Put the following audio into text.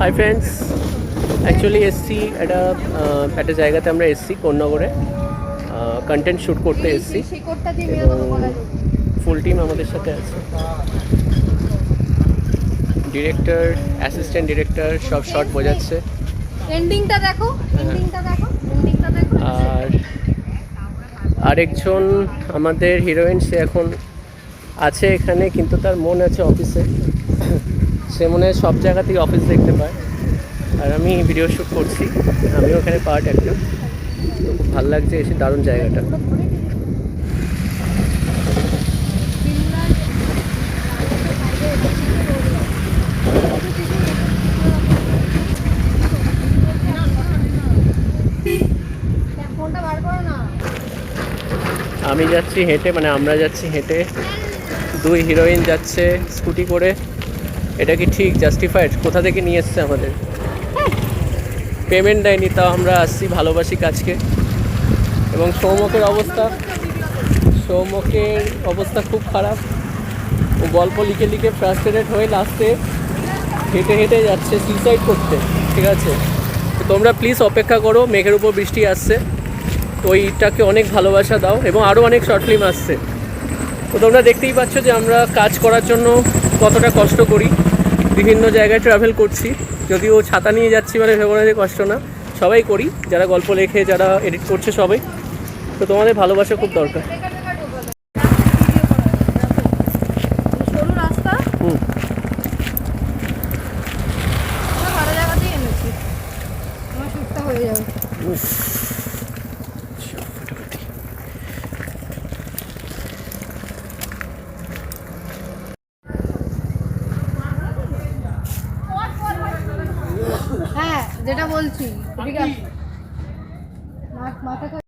Hi friends, actually এসছি একটা জায়গাতে আমরা এসছি কোন্নগরে কন্টেন্ট শ্যুট করতে এসছি এবং ফুল টিম আমাদের সাথে আছে। ডিরেক্টর, অ্যাসিস্ট্যান্ট ডিরেক্টর সব শট বোঝাচ্ছে। এন্ডিংটা দেখো, এন্ডিংটা দেখো, এন্ডিংটা দেখো। আর আরেকজন আমাদের হিরোইন, সে এখন আছে এখানে কিন্তু তার মন আছে অফিসে। সে মনে হয় সব জায়গাতেই অফিস দেখতে পায়। আর আমি ভিডিও শ্যুট করছি, আমি ওখানে পার্ট একটা। তো খুব ভালো লাগছে এসে, দারুণ জায়গাটা। আমি যাচ্ছি হেঁটে, মানে আমরা যাচ্ছি হেঁটে, দুই হিরোইন যাচ্ছে স্কুটি করে। এটা কি ঠিক জাস্টিফাইড? কোথা থেকে নিয়ে এসছে আমাদের? পেমেন্ট দেয়নি, তাও আমরা আসছি, ভালোবাসি কাজকে। এবং সৌমকের অবস্থা খুব খারাপ। ও গল্প লিখে লিখে ফ্রাস্ট্রেটেড হয়ে লাস্টে হেঁটে হেঁটে যাচ্ছে সুইসাইড করতে। ঠিক আছে, তো তোমরা প্লিজ অপেক্ষা করো, মেঘের উপর বৃষ্টি আসছে। তো ওইটাকে অনেক ভালোবাসা দাও, এবং আরও অনেক শর্ট ফিল্ম আসছে। তো তোমরা দেখতেই পাচ্ছ যে আমরা কাজ করার জন্য কতটা কষ্ট করি, বিভিন্ন জায়গায় ট্রাভেল করছি। যদিও ছাতা নিয়ে যাচ্ছি, মানে ভেবো না যে কষ্ট না, সবাই করি, যারা গল্প লেখে, যারা এডিট করছে, সবাই। তো তোমাদের ভালোবাসা খুব দরকার। সরু রাস্তা, ভালো জায়গাতেই এনেছি, আমার শুটটা হয়ে যাবে। হ্যাঁ, যেটা বলছি ঠিক আছে। মাথা